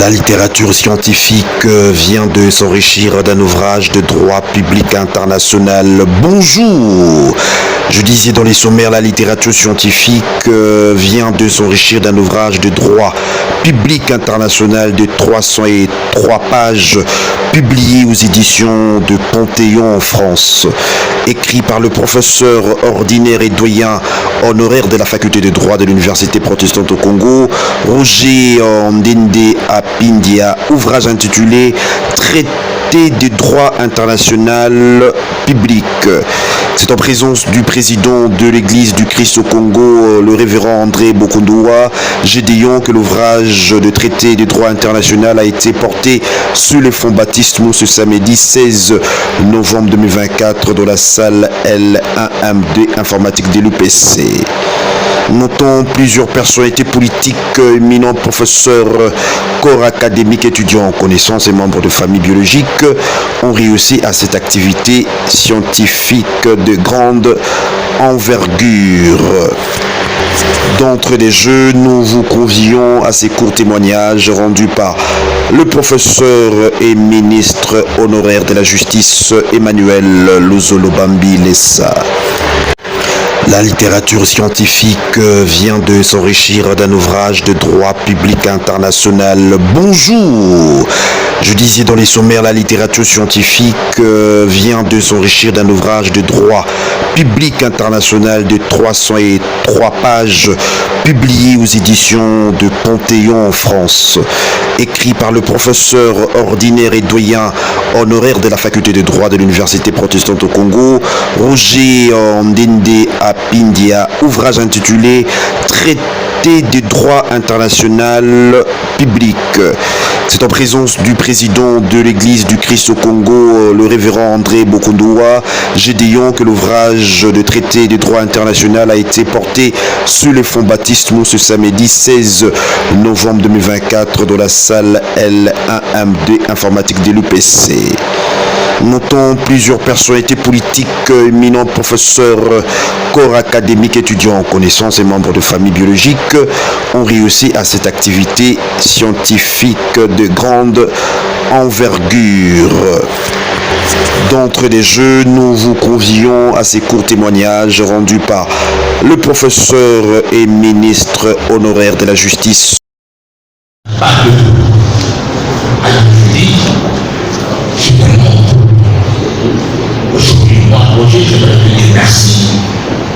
La littérature scientifique vient de s'enrichir d'un ouvrage de droit public international. Bonjour! Je disais dans les sommaires, la littérature scientifique vient de s'enrichir d'un ouvrage de droit public international de 303 pages, publié aux éditions de Panthéon en France, écrit par le professeur ordinaire et doyen honoraire de la faculté de droit de l'Université protestante au Congo, Roger Ndende Apindia, ouvrage intitulé Traité de droit international public. C'est en présence du président de l'Église du Christ au Congo, le révérend André Bokondoa Gédéon, que l'ouvrage de traité de droit international a été porté sur le fonds baptismaux ce samedi 16 novembre 2024 dans la salle L1M2 informatique de l'UPC. Notons plusieurs personnalités politiques, éminents professeurs, corps académiques, étudiants en connaissances et membres de familles biologiques ont réussi à cette activité scientifique de grande envergure. D'entrée des jeux, nous vous convions à ces courts témoignages rendus par le professeur et ministre honoraire de la Justice Emmanuel Lozolo-Bambi Lessa. La littérature scientifique vient de s'enrichir d'un ouvrage de droit public international. Bonjour! Je disais dans les sommaires, la littérature scientifique vient de s'enrichir d'un ouvrage de droit public international de 303 pages, publié aux éditions de Panthéon en France, écrit par le professeur ordinaire et doyen honoraire de la faculté de droit de l'Université protestante au Congo, Roger Ndende Apindia, ouvrage intitulé Traité de droit international public. C'est en présence du président de l'Église du Christ au Congo, le révérend André Bokondoa Gédéon, que l'ouvrage de traité de droit international a été porté sur le fonds baptismaux ce samedi 16 novembre 2024 dans la salle L1M2 informatique de l'UPC. Notons plusieurs personnalités politiques, éminents professeurs, corps académiques, étudiants en connaissances et membres de familles biologiques ont réussi à cette activité scientifique de grande envergure. D'entrée des jeux, nous vous convions à ces courts témoignages rendus par le professeur et ministre honoraire de la Justice. Aujourd'hui, moi, Roger, je voudrais te dire merci.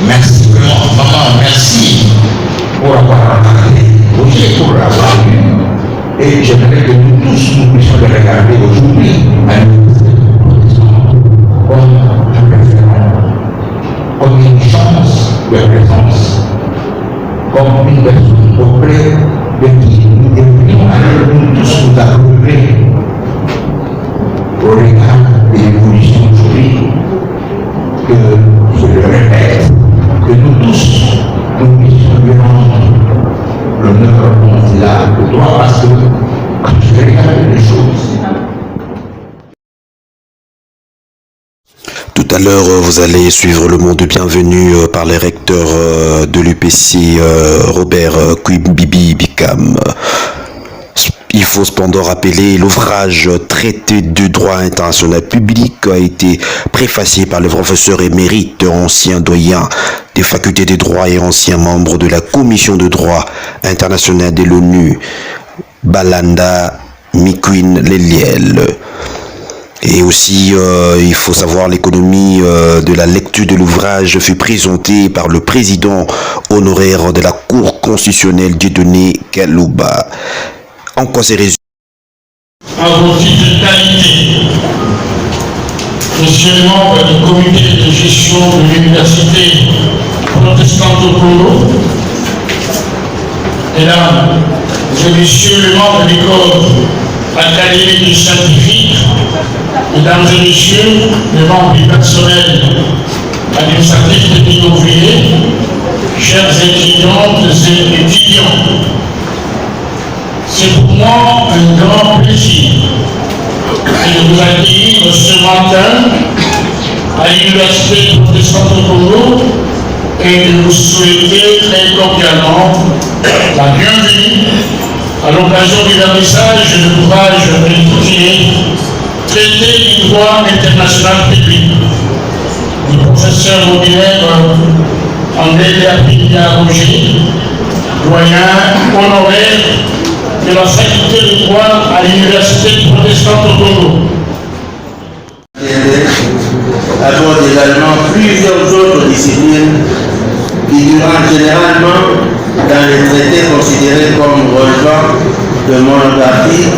Merci vraiment, maman, merci pour avoir regardé. Roger, pour l'avoir vu. Et j'aimerais que nous tous, nous puissions le regarder aujourd'hui à l'université comme un référent, comme une chance de présence, comme une personne auprès de qui nous devrions aller nous tous nous approuver au regard de l'évolution aujourd'hui, que je le répète, que nous tous, nous puissions lui rendre l'honneur dont il a le droit, parce que quand je regarde les choses. Tout à l'heure, vous allez suivre le mot de bienvenue par les recteurs de l'UPC, Robert Kouibibi Bikam. Il faut cependant rappeler, l'ouvrage Traité de droit international public a été préfacé par le professeur émérite, ancien doyen des facultés de droit et ancien membre de la commission de droit international de l'ONU, Balanda Mikwin Leliel. Et aussi, il faut savoir, l'économie de la lecture de l'ouvrage fut présentée par le président honoraire de la Cour constitutionnelle, Dieudonné Kalouba. En quoi c'est résumé? À vos titres de qualité, monsieur membre du comité de gestion de l'Université protestante au Congo, mesdames et messieurs les membres du corps académique et scientifique, mesdames et messieurs les membres du personnel administratif de ouvrier, chers étudiantes et étudiants, c'est pour moi un grand plaisir de vous accueillir ce matin à l'Université protestante au Congo et de vous souhaiter très cordialement la bienvenue à l'occasion du vernissage de l'ouvrage intitulé Traité du droit international public du professeur ordinaire André Apindia Roger, doyen honoraire de la faculté de droit à l'université protestante au Congo. Aborde également plusieurs autres disciplines figurant généralement dans les traités considérés comme relevant de monographies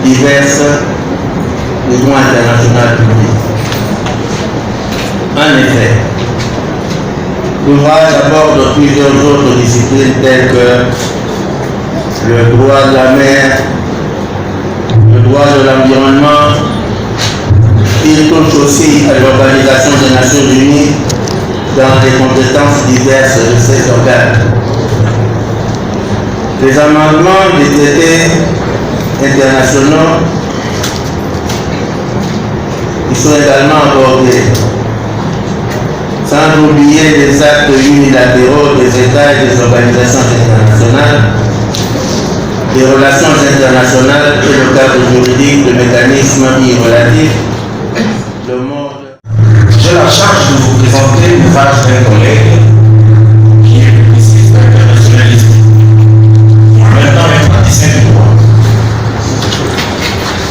diverses du droit international public. En effet, l'ouvrage aborde plusieurs autres disciplines telles que le droit de la mer, le droit de l'environnement. Il touche aussi à l'Organisation des Nations Unies dans les compétences diverses de ces organes. Les amendements des traités internationaux qui sont également abordés, sans oublier les actes unilatéraux des États et des organisations internationales, les relations internationales et le cadre juridique de mécanismes y relatifs. J'ai la charge de vous présenter l'ouvrage d'un collègue qui est publiciste internationaliste, en même temps un praticien du droit.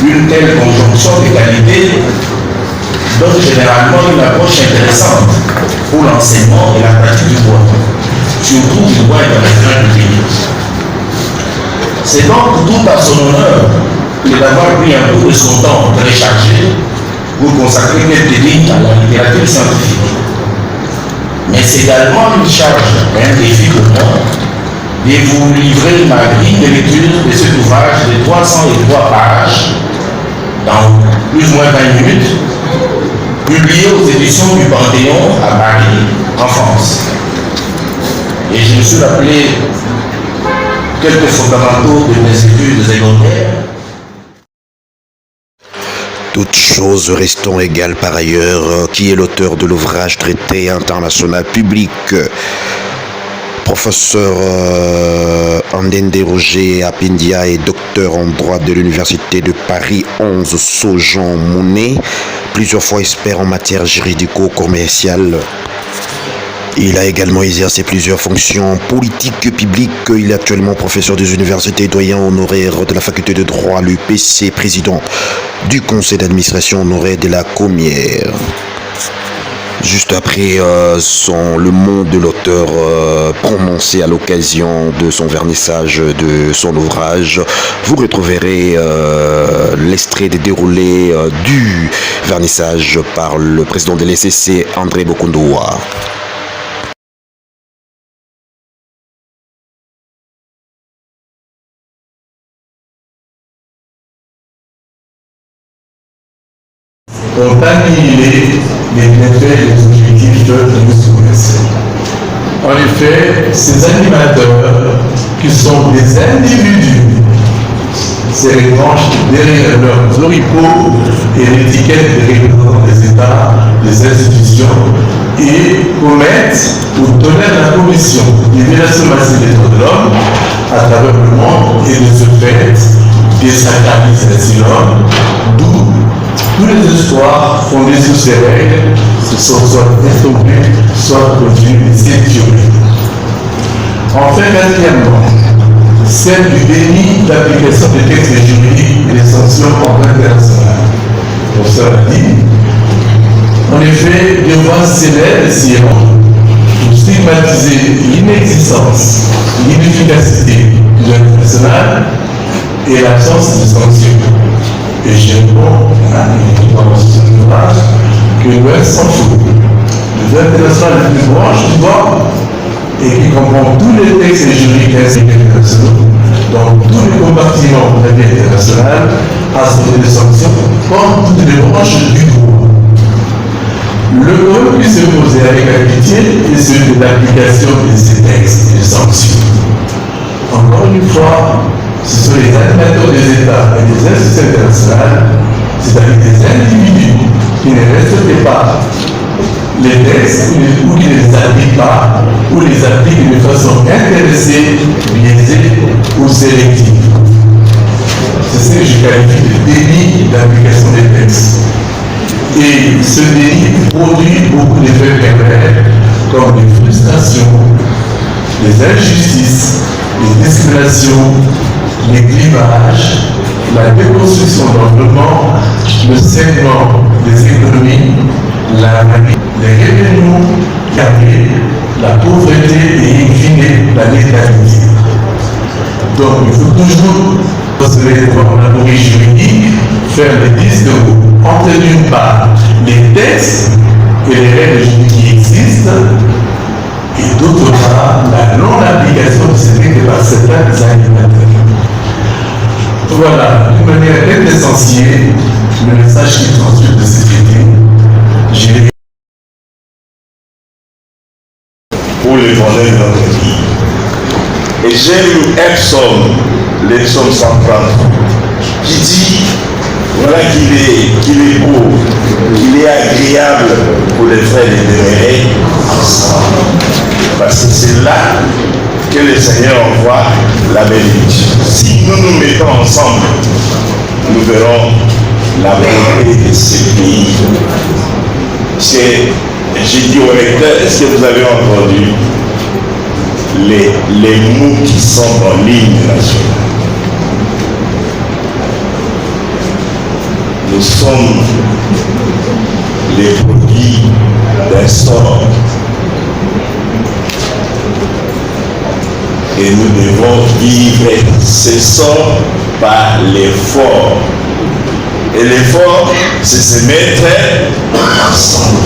Une telle conjonction de qualités donne généralement une approche intéressante pour l'enseignement et la pratique du droit, surtout du droit international du pays. C'est donc tout à son honneur que d'avoir pris un peu de son temps très chargé pour consacrer quelques lignes à la littérature scientifique. Mais c'est également une charge, un défi pour moi, de vous livrer ma grille de lecture de cet ouvrage de 303 pages, dans plus ou moins 20 minutes, publié aux éditions du Panthéon à Paris, en France. Et je me suis rappelé quelques fondamentaux de mes études secondaires. Toutes choses restant égales par ailleurs, qui est l'auteur de l'ouvrage Traité international public, professeur André Roger Apindia est docteur en droit de l'université de Paris 11 Saujon Mounet, plusieurs fois expert en matière juridico-commerciale. Il a également exercé plusieurs fonctions politiques publiques. Il est actuellement professeur des universités, doyen honoraire de la faculté de droit, l'UPC, président du conseil d'administration honoraire de la Comière. Juste après le mot de l'auteur prononcé à l'occasion de son vernissage de son ouvrage, vous retrouverez l'extrait des déroulés du vernissage par le président de l'ECC, André Bokondoua. Pour annihiler les méfaits et les objectifs de nous soumettre. En effet, ces animateurs, qui sont des individus, se retranchent derrière leurs oripeaux et l'étiquette des représentants des États, des institutions, et commettent ou tolèrent la commission des violations massives des droits de l'homme à travers le monde, et de ce fait, désacralisent ainsi l'homme, d'où tous les espoirs fondés sur ces règles se sont soit estompés, soit produits et ceinturés. Enfin, quatrièmement, celle du déni d'application des textes juridiques et des sanctions en droit international. Pour cela dit, en effet, des voix célèbres s'iront pour stigmatiser l'inexistence, l'inefficacité du droit international et l'absence de sanctions. Et je réponds dans ce ouvrage que l'Ouest s'en fout. Le droit international est une branche du droit et qui comprend tous les textes juridiques ainsi que internationaux, donc tous les compartiments de la vie internationale, assortis de sanctions, comme toutes les branches du droit. Le problème qui se posait avec amitié est celui de l'application de ces textes et de sanctions. Encore une fois, ce sont les animateurs des États et des institutions internationales, c'est-à-dire des individus qui ne respectent pas les textes ou qui ne les appliquent pas, ou les appliquent de façon intéressée, biaisée ou sélective. qualifie de déni d'application des textes. Et ce déni produit beaucoup d'effets pervers comme des frustrations, des injustices, des discriminations, les clivages, la déconstruction de l'environnement, le saignement des économies, la maladie, les rébellions carrées, la pauvreté et in fine la létalité. Donc il faut toujours procéder devant un abri juridique, faire des distinguos entre d'une part les textes et les règles juridiques qui existent, et d'autre part la non-application de ces règles par certains animateurs. Voilà, d'une manière très essentielle, le message qui transmet de cette idée. Pour les volets de notre vie. Et j'aime un psaume, le psaume 130, qui dit, voilà qu'il est beau, qu'il est agréable pour les frères de demeurer ensemble. Parce que c'est là que le Seigneur envoie la bénédiction. Si nous nous mettons ensemble, nous verrons la bonté de ce pays. J'ai dit au lecteur, est-ce que vous avez entendu les mots qui sont dans l'hymne national? Nous sommes les produits d'un sort. Et nous devons vivre ce sort par l'effort. Et l'effort, c'est se mettre ensemble.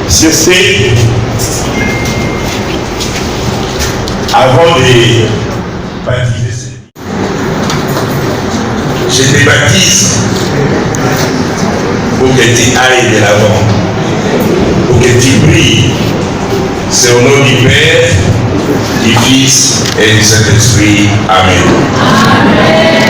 C'est avant de baptiser. Je te baptise pour que tu ailles de l'avant, pour que tu brilles. C'est au nom du Père, du Fils et du Saint-Esprit. Amen. Amen.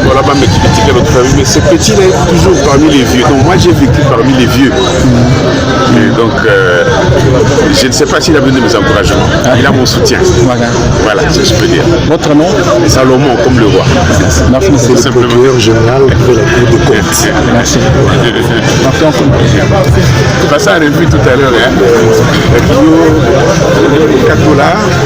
Voilà ma petite notre famille, mais ce petit-là est toujours parmi les vieux. Donc moi j'ai vécu parmi les vieux. Et donc je ne sais pas s'il a besoin de mes encouragements. Il a mon soutien. Voilà, c'est ce que je peux dire. Votre nom? Salomon, comme le roi. C'est le procureur général de la Cour de compte. Merci. Je passais en revue tout à l'heure. $4.